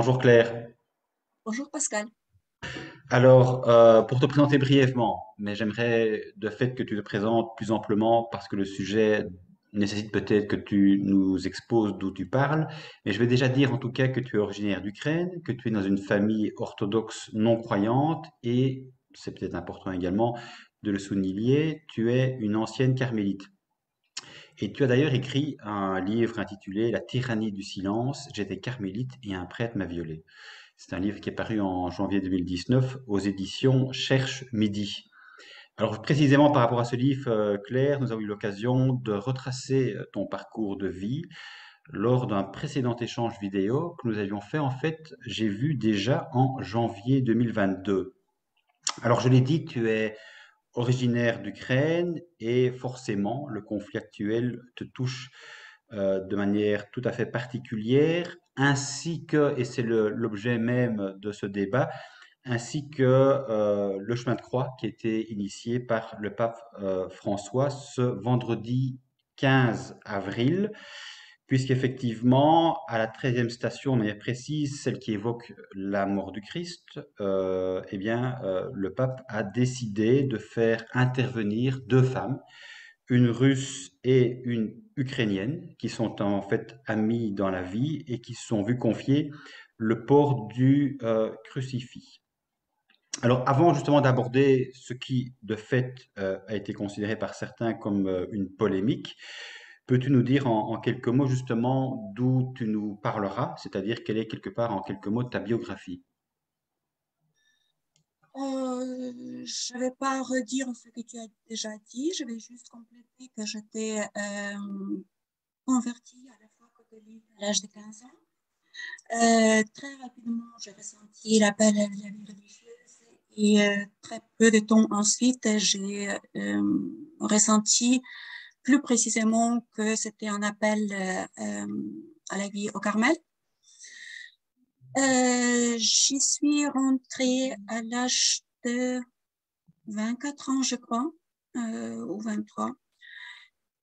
Bonjour Claire. Bonjour Pascal. Alors, pour te présenter brièvement, mais j'aimerais de fait que tu te présentes plus amplement parce que le sujet nécessite peut-être que tu nous exposes d'où tu parles. Mais je vais déjà dire en tout cas que tu es originaire d'Ukraine, que tu es dans une famille orthodoxe non croyante et, c'est peut-être important également de le souligner, tu es une ancienne carmélite. Et tu as d'ailleurs écrit un livre intitulé La tyrannie du silence, j'étais carmélite et un prêtre m'a violé. C'est un livre qui est paru en janvier 2019 aux éditions Cherche Midi. Alors précisément par rapport à ce livre, Claire, nous avons eu l'occasion de retracer ton parcours de vie lors d'un précédent échange vidéo que nous avions fait. En fait, j'ai vu déjà en janvier 2022. Alors je l'ai dit, tu es originaire d'Ukraine et forcément le conflit actuel te touche de manière tout à fait particulière, ainsi que, et c'est l'objet même de ce débat, ainsi que le chemin de croix qui a été initié par le pape François ce vendredi 15 avril, puisqu'effectivement, à la 13e station, de manière précise, celle qui évoque la mort du Christ, le pape a décidé de faire intervenir deux femmes, une russe et une ukrainienne, qui sont en fait amies dans la vie et qui se sont vues confier le port du crucifix. Alors, avant justement d'aborder ce qui, de fait, a été considéré par certains comme une polémique, peux-tu nous dire en quelques mots justement d'où tu nous parleras, c'est-à-dire quelle est quelque part en quelques mots ta biographie? Je ne vais pas redire ce que tu as déjà dit, je vais juste compléter que j'étais convertie à la foi catholique à l'âge de 15 ans. Très rapidement, j'ai ressenti l'appel à la vie religieuse et très peu de temps ensuite, j'ai ressenti plus précisément que c'était un appel à la vie au Carmel. J'y suis rentrée à l'âge de 24 ans, je crois, ou 23.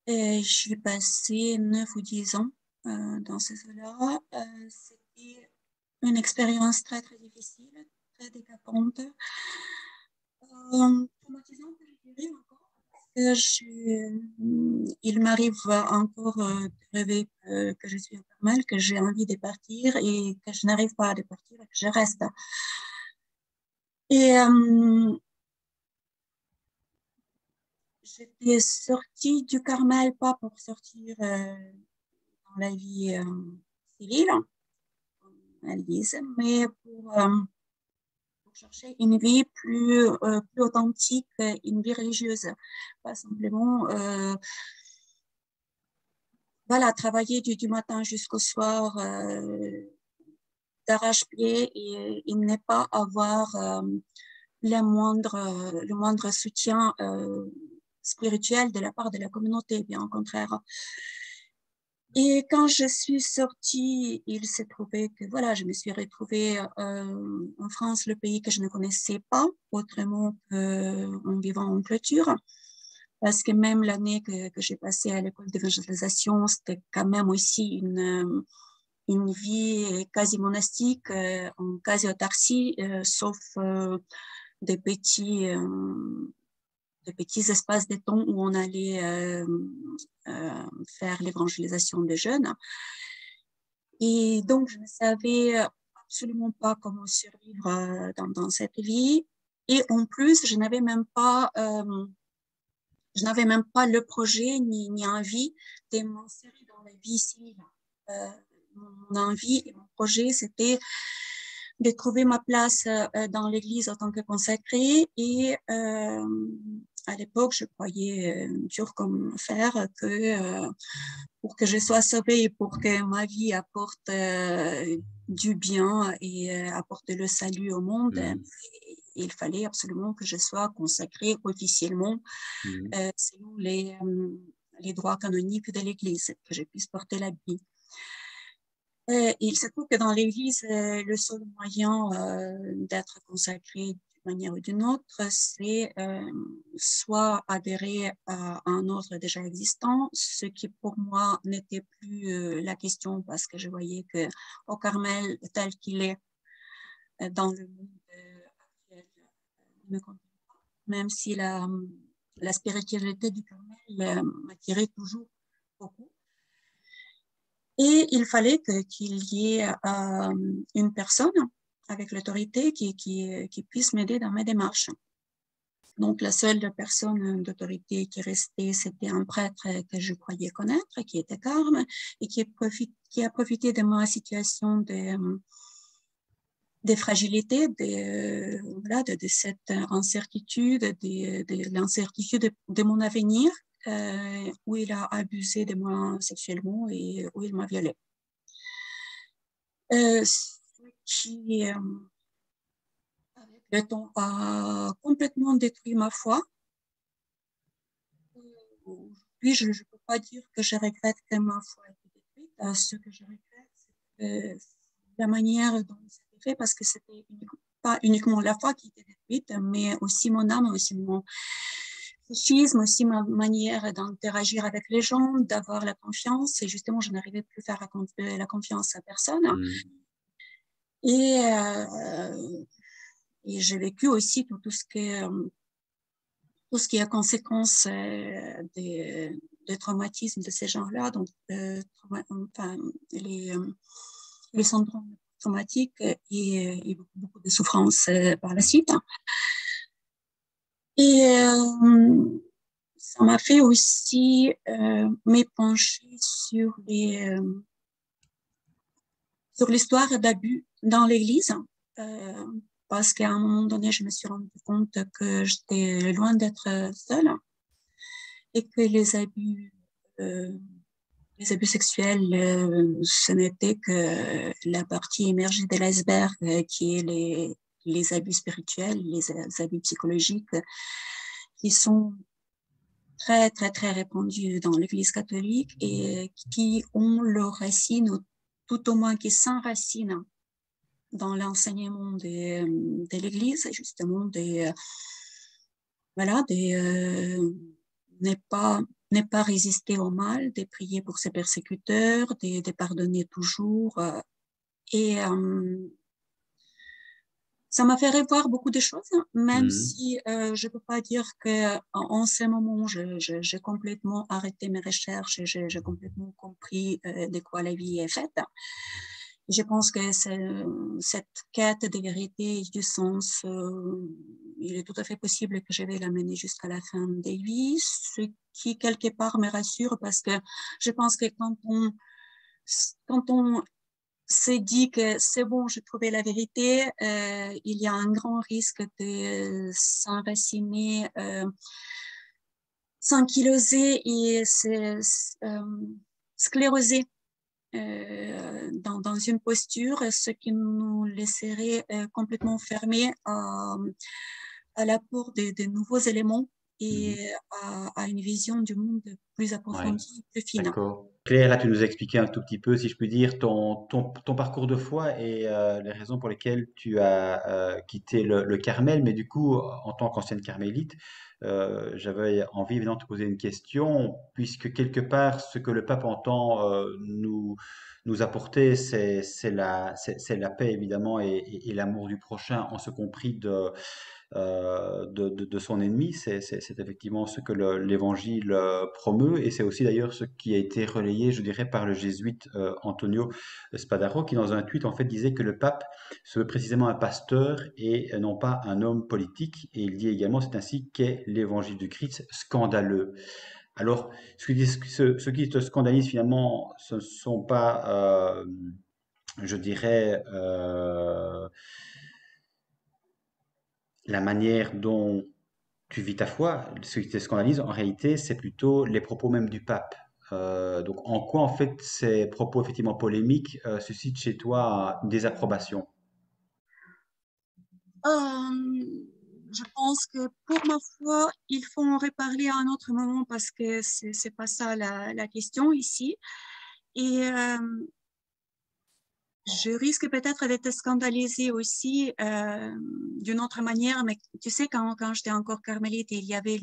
Et j'ai passé 9 ou 10 ans dans ces eaux-là. C'était une expérience très, très difficile, très décapante, traumatisante, je dirais encore. Il m'arrive encore de rêver que je suis au Carmel, que j'ai envie de partir et que je n'arrive pas à partir et que je reste. Et j'étais sortie du Carmel, pas pour sortir dans la vie civile, comme elles disent, mais pour chercher une vie plus authentique, une vie religieuse. Pas simplement voilà, travailler du matin jusqu'au soir d'arrache-pied et ne pas avoir le moindre soutien spirituel de la part de la communauté, bien au contraire. Et quand je suis sortie, il s'est trouvé que voilà, je me suis retrouvée en France, le pays que je ne connaissais pas, autrement qu'en vivant en clôture. Parce que même l'année que j'ai passée à l'école d'évangélisation, c'était quand même aussi une vie quasi monastique, en quasi autarcie, sauf des petits, euh, des petits espaces de temps où on allait faire l'évangélisation des jeunes. Et donc, je ne savais absolument pas comment survivre dans cette vie. Et en plus, je n'avais même pas le projet ni envie de m'insérer dans la vie civile. Euh, Mon envie et mon projet, c'était de trouver ma place dans l'Église en tant que consacrée. Et à l'époque, je croyais dur comme fer que pour que je sois sauvée et pour que ma vie apporte du bien et apporte le salut au monde, Mhm, il fallait absolument que je sois consacrée officiellement mhm, selon les droits canoniques de l'Église, que je puisse porter l'habit. Il se trouve que dans l'Église, le seul moyen d'être consacré manière ou d'une autre, c'est soit adhérer à un ordre déjà existant, ce qui pour moi n'était plus la question parce que je voyais que au Carmel tel qu'il est dans le monde actuel ne me convient pas, même si la spiritualité du Carmel m'attirait toujours beaucoup. Et il fallait qu'il y ait une personne avec l'autorité qui puisse m'aider dans mes démarches. Donc, la seule personne d'autorité qui restait, c'était un prêtre que je croyais connaître, qui était Carme, et qui a profité de ma situation de fragilité, voilà, de cette incertitude, de l'incertitude de mon avenir, où il a abusé de moi sexuellement et où il m'a violée. Ce qui, avec le temps, a complètement détruit ma foi. Aujourd'hui, je ne peux pas dire que je regrette que ma foi ait été détruite. Ce que je regrette, c'est la manière dont c'était fait, parce que c'était pas uniquement la foi qui était détruite, mais aussi mon âme, aussi mon psychisme, aussi ma manière d'interagir avec les gens, d'avoir la confiance. Et justement, je n'arrivais plus à faire la confiance à personne. Et, et j'ai vécu aussi tout ce qui est conséquence des traumatismes de ces gens-là, donc enfin, les syndromes traumatiques et beaucoup de souffrances par la suite. Et ça m'a fait aussi m'épancher sur l'histoire d'abus dans l'Église, parce qu'à un moment donné, je me suis rendu compte que j'étais loin d'être seule et que les abus sexuels, ce n'était que la partie émergée de l'iceberg, qui est les abus spirituels, les abus psychologiques, qui sont très, très, très répandus dans l'Église catholique et qui ont leurs racines, ou tout au moins qui s'enracinent dans l'enseignement de l'Église, justement, voilà, ne pas résister au mal, de prier pour ses persécuteurs, de pardonner toujours. Et ça m'a fait revoir beaucoup de choses, même si je ne peux pas dire qu'en ce moment, j'ai complètement arrêté mes recherches et j'ai complètement compris de quoi la vie est faite. Je pense que cette quête de vérité et du sens, il est tout à fait possible que je vais la mener jusqu'à la fin des vies, ce qui quelque part me rassure parce que je pense que quand on s'est dit que c'est bon, j'ai trouvé la vérité, il y a un grand risque de s'enraciner, s'ankyloser et scléroser dans une posture, ce qui nous laisserait complètement fermés à l'apport de nouveaux éléments et à une vision du monde plus Ouais, approfondie, plus fine. d'accord. Claire, là, tu nous as expliqué un tout petit peu, si je puis dire, ton parcours de foi et les raisons pour lesquelles tu as quitté le Carmel. Mais du coup, en tant qu'ancienne carmélite, j'avais envie évidemment de te poser une question, puisque quelque part, ce que le pape entend nous apporter, c'est la paix, évidemment, et l'amour du prochain, en ce compris de son ennemi. C'est effectivement ce que l'Évangile promeut, et c'est aussi d'ailleurs ce qui a été relayé, je dirais, par le jésuite Antonio Spadaro, qui dans un tweet en fait disait que le pape se veut précisément un pasteur et non pas un homme politique. Et il dit également, c'est ainsi qu'est l'Évangile du Christ scandaleux. Alors, ce qui te scandalise finalement, ce ne sont pas, je dirais, la manière dont tu vis ta foi. Ce qui te scandalise, en réalité, c'est plutôt les propos même du pape. Donc, en quoi, en fait, ces propos effectivement polémiques suscitent chez toi une désapprobation? Je pense que pour ma foi, il faut en reparler à un autre moment parce que c'est pas ça la question ici. Et Je risque peut-être d'être scandalisée aussi d'une autre manière, mais tu sais, quand j'étais encore carmélite, il y avait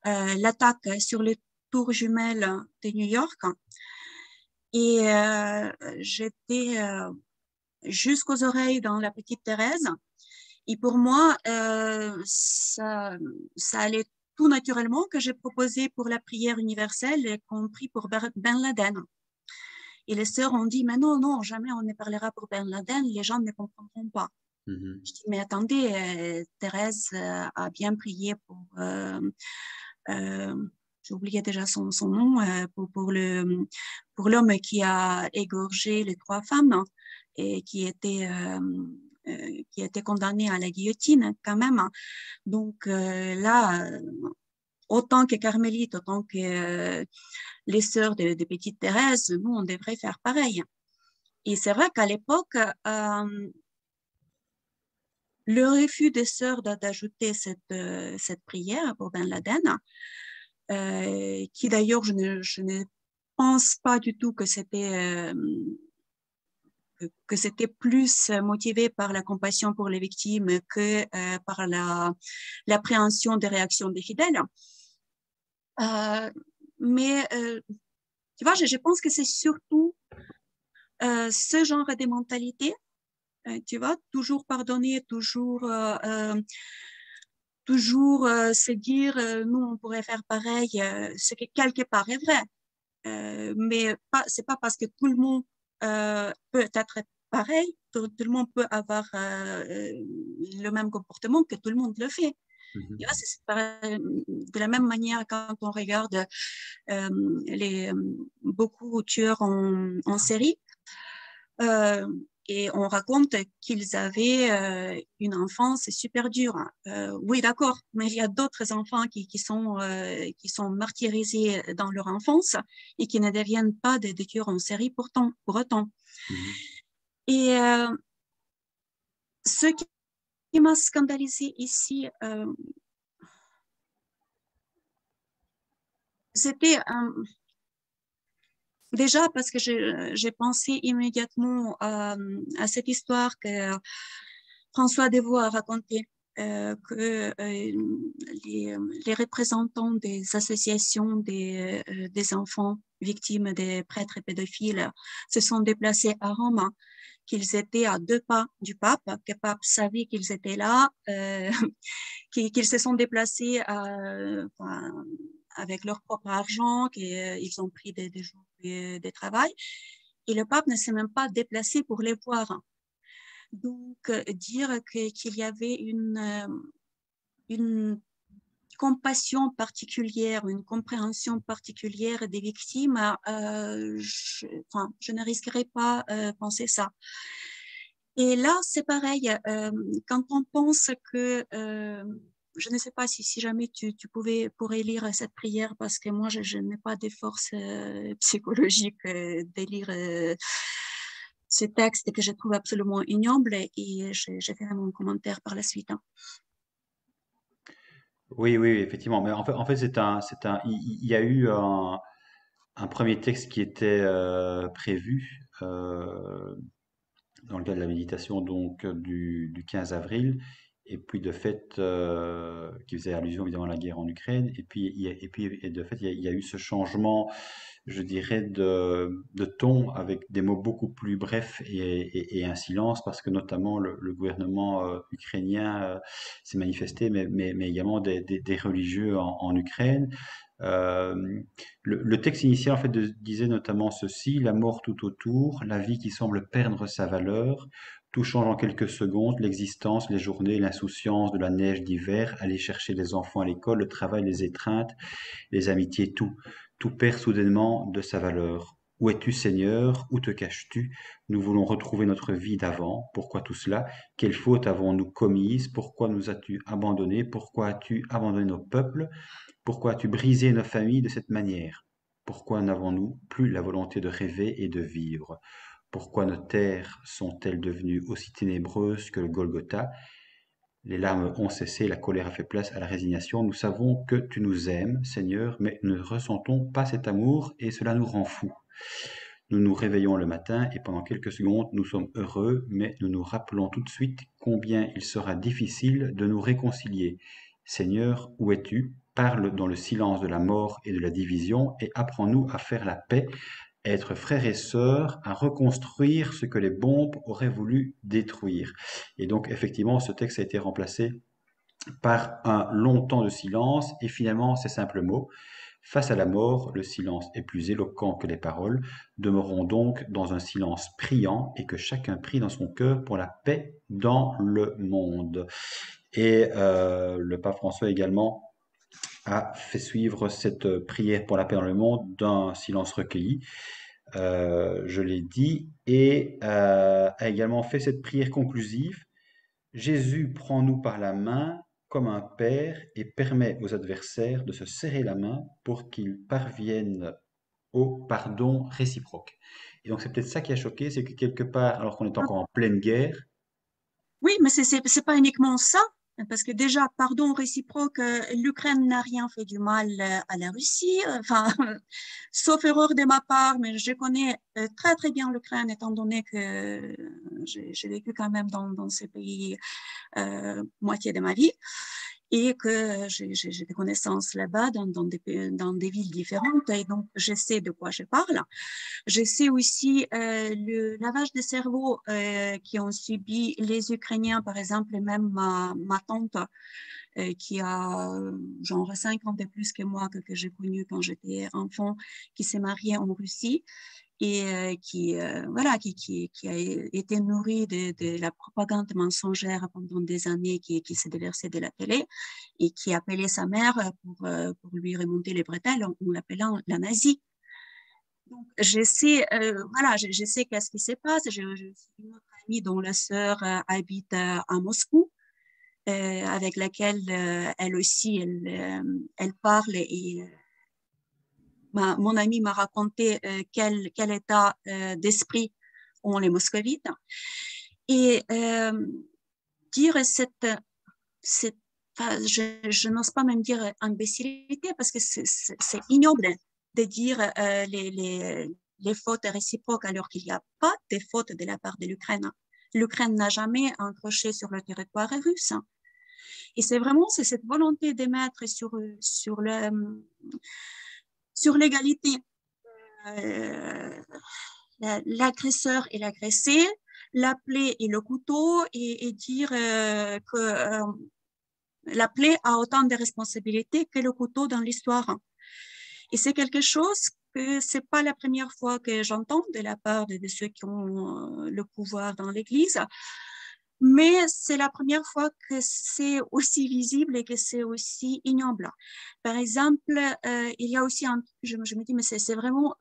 l'attaque sur les tours jumelles de New York et j'étais jusqu'aux oreilles dans la petite Thérèse. Et pour moi, ça allait tout naturellement que j'ai proposé pour la prière universelle, y compris pour Ben Laden. Et les sœurs ont dit, mais non, non, jamais on ne parlera pour Ben Laden, les gens ne comprendront pas. Mhm. Je dis, mais attendez, Thérèse a bien prié pour, euh, j'ai oublié déjà son nom, pour l'homme qui a égorgé les 3 femmes hein, et qui était condamné à la guillotine quand même. Hein. Donc là, autant que Carmélite, autant que les sœurs de Petite Thérèse, nous, on devrait faire pareil. Et c'est vrai qu'à l'époque, le refus des sœurs d'ajouter cette prière pour Ben Laden, qui d'ailleurs, je ne pense pas du tout que c'était plus motivé par la compassion pour les victimes que par l'appréhension des réactions des fidèles. Euh, mais tu vois, je pense que c'est surtout ce genre de mentalité, tu vois, toujours pardonner, toujours se dire, nous, on pourrait faire pareil, ce qui quelque part est vrai. Mais c'est pas parce que tout le monde peut être pareil, tout le monde peut avoir le même comportement que tout le monde le fait. Mhm. Tu vois, de la même manière quand on regarde beaucoup de tueurs en série, euh, et on raconte qu'ils avaient une enfance super dure. Oui, d'accord, mais il y a d'autres enfants qui sont martyrisés dans leur enfance et qui ne deviennent pas des tueurs en série pour autant. Mhm. Et ce qui m'a scandalisé ici, c'était déjà parce que j'ai pensé immédiatement à cette histoire que François Devaux a raconté que les représentants des associations des enfants victimes des prêtres pédophiles se sont déplacés à Rome, qu'ils étaient à 2 pas du pape, que le pape savait qu'ils étaient là, qu'ils se sont déplacés enfin, avec leur propre argent, qu'ils ont pris des jours de travail. Et le pape ne s'est même pas déplacé pour les voir. Donc, dire qu'il y avait une compassion particulière, une compréhension particulière des victimes, enfin, je ne risquerais pas penser ça. Et là, c'est pareil, quand on pense que, je ne sais pas si jamais tu pourrais lire cette prière, parce que moi, je n'ai pas de force psychologique de lire ce texte que je trouve absolument ignoble et je ferai mon commentaire par la suite. Hein. Oui, oui, effectivement. Mais en fait, il y a eu un premier texte qui était prévu dans le cadre de la méditation donc du 15 avril, et puis de fait, qui faisait allusion évidemment à la guerre en Ukraine, et puis, et de fait, il y a eu ce changement, je dirais, de ton avec des mots beaucoup plus brefs et un silence, parce que notamment le gouvernement ukrainien s'est manifesté, mais également des religieux en Ukraine. Euh, le texte initial en fait disait notamment ceci: la mort tout autour, la vie qui semble perdre sa valeur, tout change en quelques secondes, l'existence, les journées, l'insouciance de la neige d'hiver, aller chercher les enfants à l'école, le travail, les étreintes, les amitiés, tout perd soudainement de sa valeur. Où es-tu, Seigneur? Où te caches-tu? Nous voulons retrouver notre vie d'avant. Pourquoi tout cela? Quelle faute avons-nous commise? Pourquoi nous as-tu abandonnés? Pourquoi as-tu abandonné nos peuples? Pourquoi as-tu brisé nos familles de cette manière? Pourquoi n'avons-nous plus la volonté de rêver et de vivre? Pourquoi nos terres sont-elles devenues aussi ténébreuses que le Golgotha? Les larmes ont cessé, la colère a fait place à la résignation. Nous savons que tu nous aimes, Seigneur, mais nous ne ressentons pas cet amour et cela nous rend fous. Nous nous réveillons le matin et pendant quelques secondes, nous sommes heureux, mais nous nous rappelons tout de suite combien il sera difficile de nous réconcilier. Seigneur, où es-tu? Parle dans le silence de la mort et de la division et apprends-nous à faire la paix, à être frères et sœurs, à reconstruire ce que les bombes auraient voulu détruire. Et donc, effectivement, ce texte a été remplacé par un long temps de silence et finalement ces simples mots. Face à la mort, le silence est plus éloquent que les paroles. Demeurons donc dans un silence priant et que chacun prie dans son cœur pour la paix dans le monde. Et le pape François également a fait suivre cette prière pour la paix dans le monde d'un silence recueilli, je l'ai dit, et a également fait cette prière conclusive. Jésus prend-nous par la main comme un père et permet aux adversaires de se serrer la main pour qu'ils parviennent au pardon réciproque. Et donc c'est peut-être ça qui a choqué, c'est que quelque part, alors qu'on est encore en pleine guerre, Oui, mais c'est pas uniquement ça, parce que déjà, pardon réciproque, l'Ukraine n'a rien fait du mal à la Russie, enfin, sauf erreur de ma part, mais je connais très très bien l'Ukraine étant donné que j'ai vécu quand même dans ce pays moitié de ma vie et que j'ai des connaissances là-bas dans des villes différentes et donc je sais de quoi je parle. Je sais aussi le lavage de cerveau qui ont subi les Ukrainiens, par exemple, et même ma tante qui a genre 50 de plus que moi que j'ai connu quand j'étais enfant, qui s'est mariée en Russie et voilà, qui a été nourrie de la propagande mensongère pendant des années, qui s'est déversée de la télé et qui appelait sa mère pour lui remonter les bretelles en l'appelant la nazie. Donc, je sais, voilà, je sais qu'est-ce qui se passe. J'ai une autre amie dont la sœur habite à Moscou, avec laquelle elle aussi, elle parle et mon amie m'a raconté quel état d'esprit ont les moscovites. Et dire cette enfin, je n'ose pas même dire imbécilité parce que c'est ignoble de dire les fautes réciproques alors qu'il n'y a pas de fautes de la part de l'Ukraine. L'Ukraine n'a jamais encroché sur le territoire russe. Et c'est vraiment cette volonté de mettre sur l'égalité euh, l'agresseur et l'agressé, la plaie et le couteau, et dire que la plaie a autant de responsabilités que le couteau dans l'histoire. Et c'est quelque chose que c'est pas la première fois que j'entends de la part de ceux qui ont le pouvoir dans l'Église, mais c'est la première fois que c'est aussi visible et que c'est aussi ignoble. Par exemple, il y a aussi je me dis, mais c'est vraiment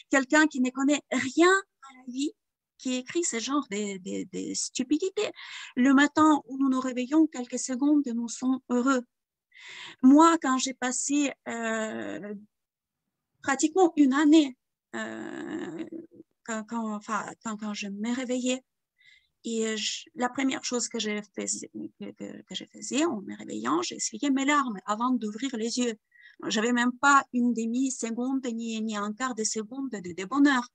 quelqu'un qui ne connaît rien à la vie qui écrit ce genre de stupidités. Le matin où nous nous réveillons, quelques secondes, nous sommes heureux. Moi, quand j'ai passé pratiquement une année, euh, quand je me réveillais, et la première chose que je faisais en me réveillant, j'essuyais mes larmes avant d'ouvrir les yeux. J'avais même pas une demi-seconde ni un quart de seconde de bonheur.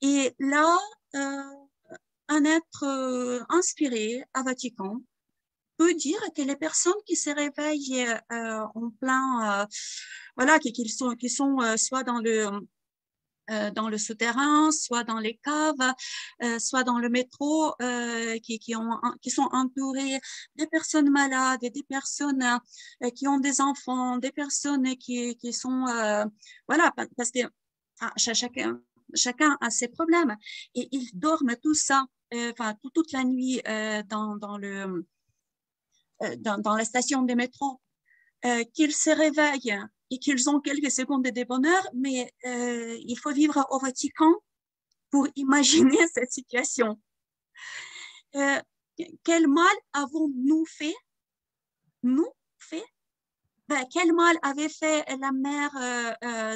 Et là, euh, un être inspiré à Vatican peut dire que les personnes qui se réveillent en plein, voilà, qui sont soit dans le souterrain, soit dans les caves, soit dans le métro, qui sont entourés des personnes malades, des personnes qui ont des enfants, des personnes qui sont, voilà, parce que chacun a ses problèmes et ils dorment tout ça, enfin toute la nuit dans la station de métro, qu'ils se réveillent et qu'ils ont quelques secondes de bonheur, mais il faut vivre au Vatican pour imaginer cette situation. Euh, quel mal avons-nous fait, nous fait quel mal avait fait la mère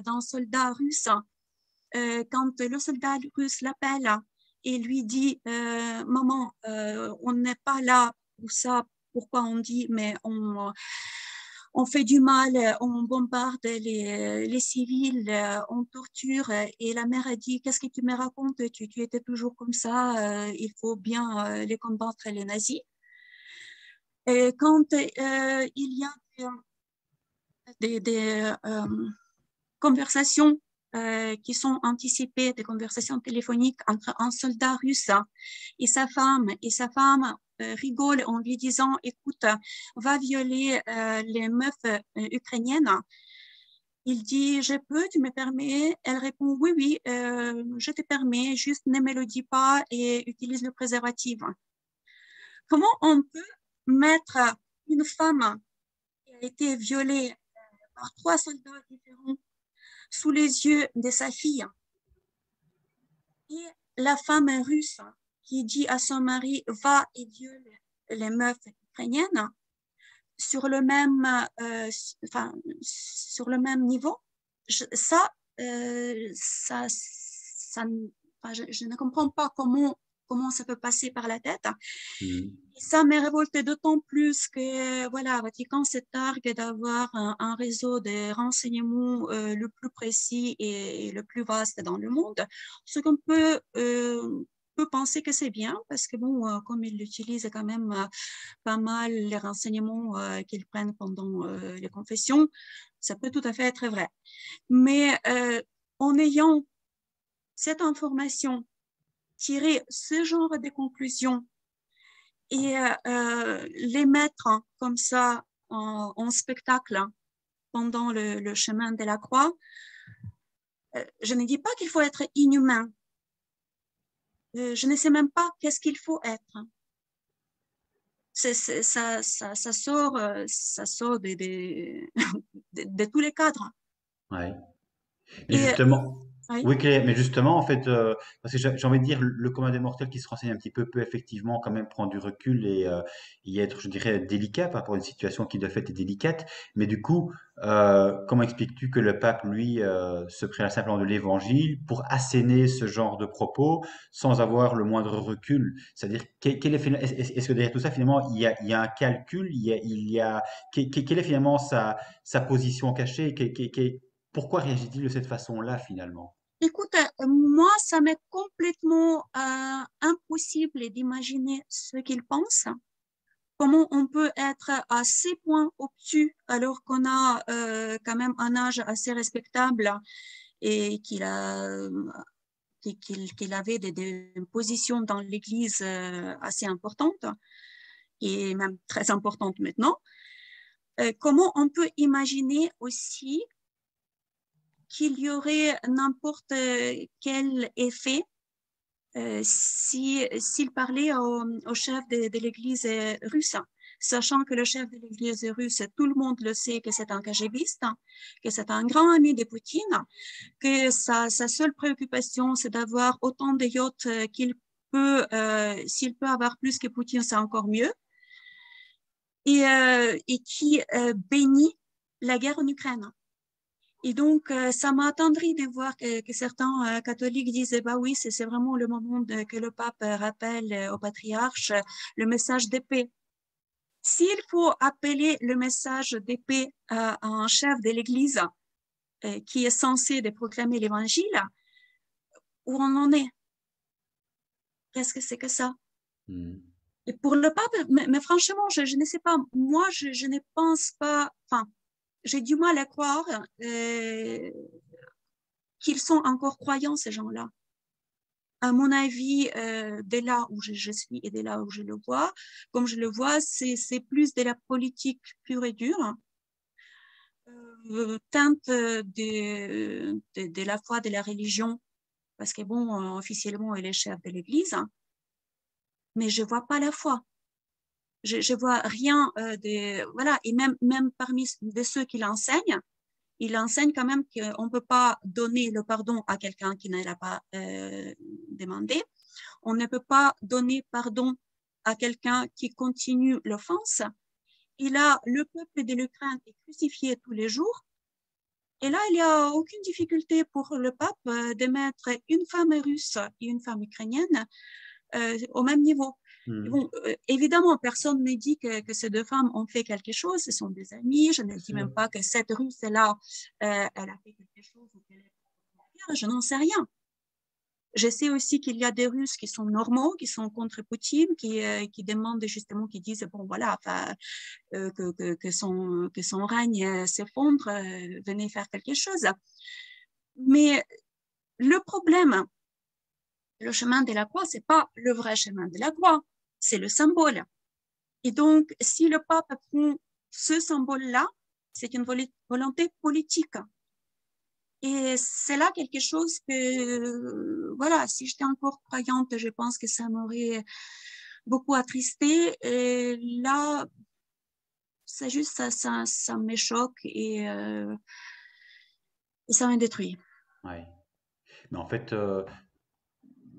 d'un soldat russe quand le soldat russe l'appelle et lui dit maman, on n'est pas là pour ça, pourquoi on dit, mais on fait du mal, on bombarde les civils, on torture. Et la mère a dit, qu'est-ce que tu me racontes? Tu étais toujours comme ça, il faut bien les combattre, les nazis. Et quand il y a des conversations qui sont anticipées, des conversations téléphoniques entre un soldat russe et sa femme rigole en lui disant, écoute, va violer les meufs ukrainiennes. Il dit, je peux, tu me permets? Elle répond, oui, oui, je te permets, juste ne me le dis pas et utilise le préservatif. Comment on peut mettre une femme qui a été violée par 3 soldats différents sous les yeux de sa fille et la femme russe qui dit à son mari, va et viole les meufs ukrainiennes sur le même, sur le même niveau? Je ne comprends pas comment ça peut passer par la tête. Et ça me révolte d'autant plus que voilà, Vatican se targue d'avoir un réseau de renseignements le plus précis et le plus vaste dans le monde. Ce qu'on peut penser que c'est bien parce que bon, comme ils l'utilisent quand même pas mal les renseignements qu'ils prennent pendant les confessions, ça peut tout à fait être vrai. Mais en ayant cette information, tirer ce genre de conclusions et les mettre comme ça en spectacle pendant le chemin de la croix, je ne dis pas qu'il faut être inhumain. Je ne sais même pas qu'est-ce qu'il faut être. Ça sort de tous les cadres. Ouais. Mais Et, justement, oui. oui, Claire, mais justement, en fait, parce que j'ai envie de dire, le commun des mortels qui se renseigne un petit peu peut effectivement quand même prendre du recul et y être, je dirais, délicat par rapport à une situation qui de fait est délicate. Mais du coup, comment expliques-tu que le pape, lui, se prévale simplement de l'évangile pour asséner ce genre de propos sans avoir le moindre recul? C'est-à-dire, quel est, est-ce que derrière tout ça, finalement, il y a un calcul, quelle est finalement sa position cachée? Pourquoi réagit-il de cette façon-là, finalement? Écoute, moi, ça m'est complètement impossible d'imaginer ce qu'il pense. Comment on peut être à ces points obtus alors qu'on a quand même un âge assez respectable et qu'il avait des positions dans l'Église assez importantes et même très importantes maintenant. Comment on peut imaginer aussi qu'il y aurait n'importe quel effet s'il parlait au chef de l'Église russe, sachant que le chef de l'Église russe, tout le monde le sait que c'est un KGBiste, que c'est un grand ami de Poutine, que sa seule préoccupation, c'est d'avoir autant de yachts qu'il peut, s'il peut avoir plus que Poutine, c'est encore mieux, et qui bénit la guerre en Ukraine. Et donc, ça m'a attendri de voir que certains catholiques disaient, bah oui, c'est vraiment le moment que le pape rappelle au patriarche le message de paix. S'il faut appeler le message de paix à un chef de l'Église qui est censé de proclamer l'Évangile, où on en est? Qu'est-ce que c'est que ça? Et pour le pape, mais franchement, je ne sais pas. Moi, je ne pense pas. Enfin, j'ai du mal à croire qu'ils sont encore croyants, ces gens-là. À mon avis, dès là où je suis et dès là où je le vois, comme je le vois, c'est plus de la politique pure et dure, teinte de la foi, de la religion, parce que bon, officiellement, il est chef de l'Église, hein, mais je vois pas la foi. Je vois rien voilà, et même parmi de ceux qui l'enseignent, il enseigne quand même qu'on ne peut pas donner le pardon à quelqu'un qui ne l'a pas demandé. On ne peut pas donner pardon à quelqu'un qui continue l'offense. Et là, le peuple de l'Ukraine est crucifié tous les jours. Et là, il n'y a aucune difficulté pour le pape de mettre une femme russe et une femme ukrainienne au même niveau. Et Mhm. bon, évidemment, personne ne dit que ces deux femmes ont fait quelque chose, ce sont des amies, je ne Bien dis sûr. même pas que cette Russe-là, elle a fait quelque chose ou qu'elle est propriétaire, je n'en sais rien. Je sais aussi qu'il y a des Russes qui sont normaux, qui sont contre Poutine, qui demandent justement, qui disent, bon voilà, enfin, que son règne s'effondre, venez faire quelque chose. Mais le problème, le chemin de la croix, c'est pas le vrai chemin de la croix, c'est le symbole. Et donc, si le pape prend ce symbole-là, c'est une volonté politique. Et c'est là quelque chose que, voilà, si j'étais encore croyante, je pense que ça m'aurait beaucoup attristé. Et là, c'est juste ça me choque et ça me détruit. Ouais. Mais en fait,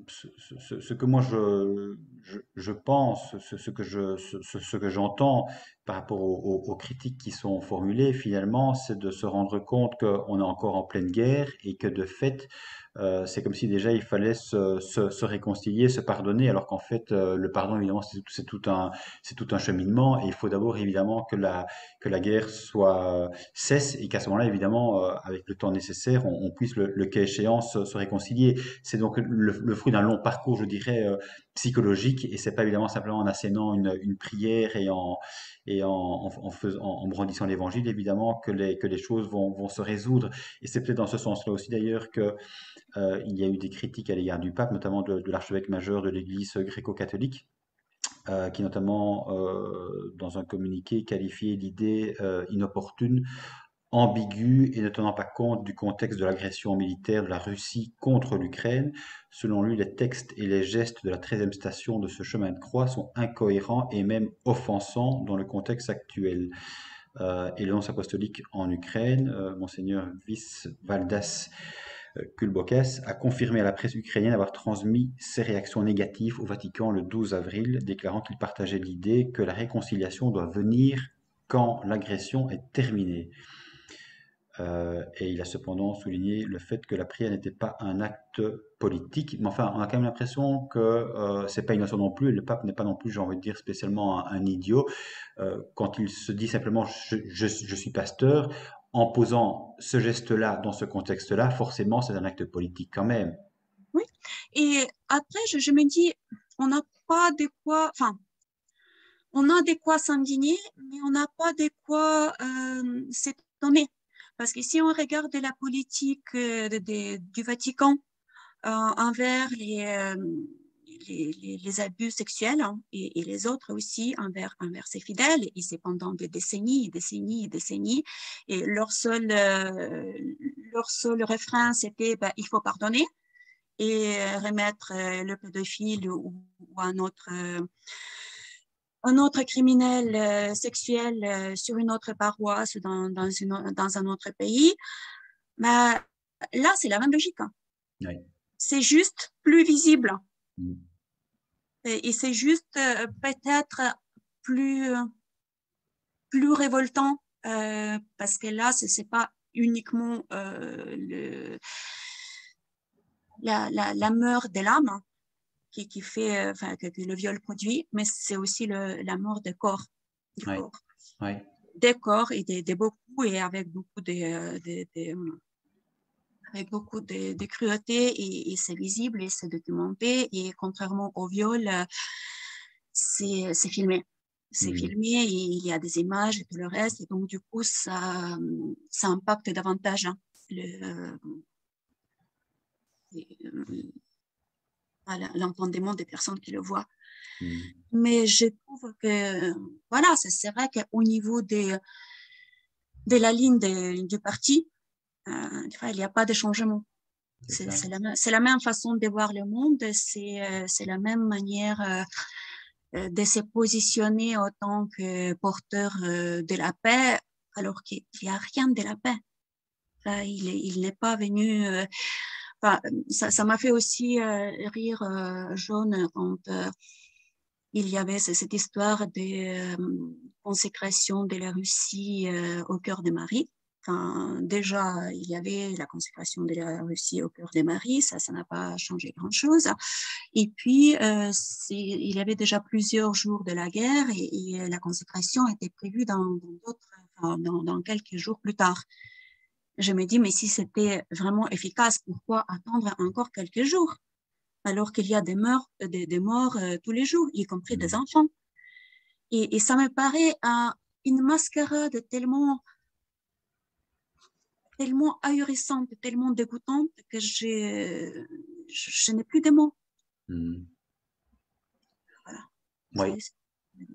ce que moi je pense, ce que j'entends par rapport aux critiques qui sont formulées, finalement, c'est de se rendre compte qu'on est encore en pleine guerre et que de fait, c'est comme si déjà il fallait se réconcilier, se pardonner, alors qu'en fait, le pardon, évidemment, c'est tout un cheminement et il faut d'abord évidemment que la guerre cesse et qu'à ce moment-là, évidemment, avec le temps nécessaire, on puisse, le cas échéant, se réconcilier. C'est donc le fruit d'un long parcours, je dirais, psychologique, et c'est pas évidemment simplement en assénant une prière en brandissant l'évangile, évidemment, que les choses vont se résoudre. Et c'est peut-être dans ce sens-là aussi, d'ailleurs, que il y a eu des critiques à l'égard du pape, notamment de l'archevêque majeur de l'Église gréco-catholique, qui notamment, dans un communiqué, qualifiait l'idée inopportune, ambigu et ne tenant pas compte du contexte de l'agression militaire de la Russie contre l'Ukraine. Selon lui, les textes et les gestes de la 13e station de ce chemin de croix sont incohérents et même offensants dans le contexte actuel. Et l'annonce apostolique en Ukraine, Monseigneur Vis Valdas Kulbokas a confirmé à la presse ukrainienne avoir transmis ses réactions négatives au Vatican le 12 avril, déclarant qu'il partageait l'idée que la réconciliation doit venir quand l'agression est terminée. Et il a cependant souligné le fait que la prière n'était pas un acte politique. Mais enfin, on a quand même l'impression que c'est pas innocent non plus. Le pape n'est pas non plus, j'ai envie de dire, spécialement un idiot. Quand il se dit simplement je suis pasteur, en posant ce geste-là dans ce contexte-là, forcément, c'est un acte politique quand même. Oui. Et après, je me dis, on n'a pas de quoi, enfin, on a de quoi s'indigner, mais on n'a pas de quoi s'étonner. Parce que si on regarde la politique du Vatican envers les abus sexuels hein, et les autres aussi envers ses fidèles, et c'est pendant des décennies, décennies, décennies, et leur seul refrain, c'était bah, il faut pardonner et remettre le pédophile ou un autre criminel sexuel sur une autre paroisse dans un autre pays. Mais là, c'est la même logique. Hein. Oui. C'est juste plus visible Mm. et c'est juste peut-être plus, plus révoltant parce que là, ce n'est pas uniquement la mort de l'âme qui fait, enfin, que le viol produit, mais c'est aussi la mort du corps, du Oui. corps. Oui. Des corps et de beaucoup et avec beaucoup de cruauté et c'est visible et c'est documenté et contrairement au viol, c'est filmé. C'est Mm. filmé et il y a des images et tout le reste et donc du coup ça impacte davantage hein, l'entendement des personnes qui le voient. Mm. Mais je trouve que voilà, c'est vrai qu'au niveau de la ligne du parti, il n'y a pas de changement. C'est ça. C'est la même façon de voir le monde, c'est la même manière de se positionner en tant que porteur de la paix, alors qu'il n'y a rien de la paix. Là, il n'est pas venu. Enfin, ça m'a fait aussi rire, jaune, quand il y avait cette histoire de consécration de la Russie au cœur de Marie. Enfin, déjà, il y avait la consécration de la Russie au cœur des maris, ça n'a pas changé grand-chose. Et puis, il y avait déjà plusieurs jours de la guerre et la consécration était prévue dans quelques jours plus tard. Je me dis, mais si c'était vraiment efficace, pourquoi attendre encore quelques jours alors qu'il y a des morts tous les jours, y compris des Mm. enfants. Et ça me paraît une mascarade tellement ahurissante, tellement dégoûtante que je n'ai plus de mots. Mm. Voilà. Oui.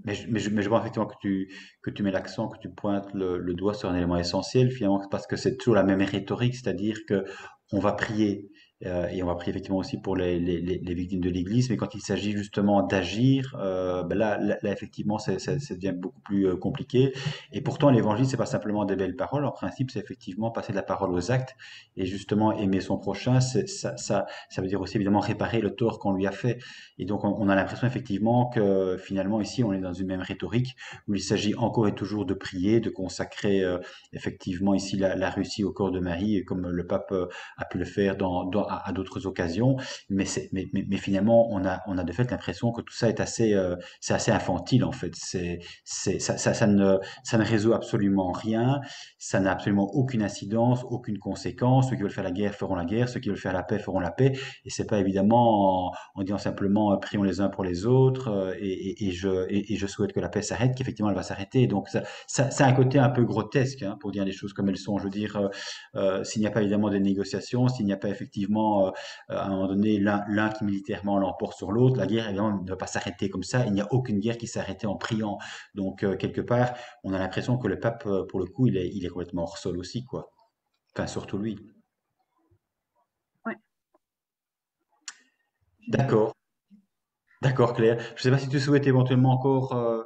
Mais je vois effectivement que tu mets l'accent, que tu pointes le doigt sur un élément essentiel, finalement, parce que c'est toujours la même rhétorique, c'est-à-dire que on va prier, et on va prier effectivement aussi pour les victimes de l'Église, mais quand il s'agit justement d'agir, ben là, effectivement, ça devient beaucoup plus compliqué. Et pourtant, l'Évangile, c'est pas simplement des belles paroles. En principe, c'est effectivement passer de la parole aux actes, et justement aimer son prochain. Ça veut dire aussi évidemment réparer le tort qu'on lui a fait. Et donc, on a l'impression effectivement que finalement, ici, on est dans une même rhétorique où il s'agit encore et toujours de prier, de consacrer effectivement ici la Russie au corps de Marie, comme le pape a pu le faire à d'autres occasions. Mais finalement, on a de fait l'impression que tout ça est c'est assez infantile en fait. Ça ne résout absolument rien, ça n'a absolument aucune incidence, aucune conséquence. Ceux qui veulent faire la guerre feront la guerre, ceux qui veulent faire la paix feront la paix. Et c'est pas évidemment en disant simplement prions les uns pour les autres et je souhaite que la paix s'arrête, qu'effectivement elle va s'arrêter. Donc ça a un côté un peu grotesque hein, pour dire les choses comme elles sont. Je veux dire, s'il n'y a pas évidemment de négociations, s'il n'y a pas effectivement à un moment donné l'un qui militairement l'emporte sur l'autre, la guerre évidemment ne va pas s'arrêter comme ça. Il n'y a aucune guerre qui s'est arrêtée en priant. Donc quelque part, on a l'impression que le pape, pour le coup, il est complètement hors sol aussi, quoi. Enfin, surtout lui. Ouais, je ne peux pas. D'accord. D'accord, Claire. Je ne sais pas si tu souhaites éventuellement encore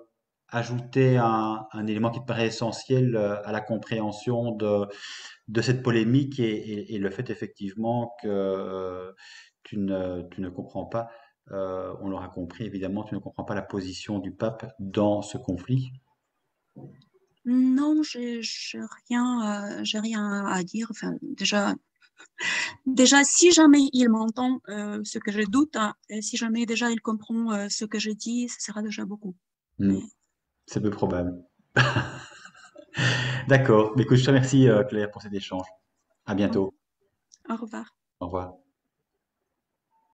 ajouter un élément qui te paraît essentiel à la compréhension de cette polémique et le fait effectivement que tu ne comprends pas, on l'aura compris évidemment, tu ne comprends pas la position du pape dans ce conflit. Non, j'ai rien à dire. Enfin, déjà, si jamais il m'entend, ce que je doute, hein, et si jamais déjà il comprend ce que je dis, ce sera déjà beaucoup. Hmm, Mais c'est peu probable. D'accord. Mais écoute, je te remercie Claire pour cet échange. À bon, bientôt. au revoir. Au revoir.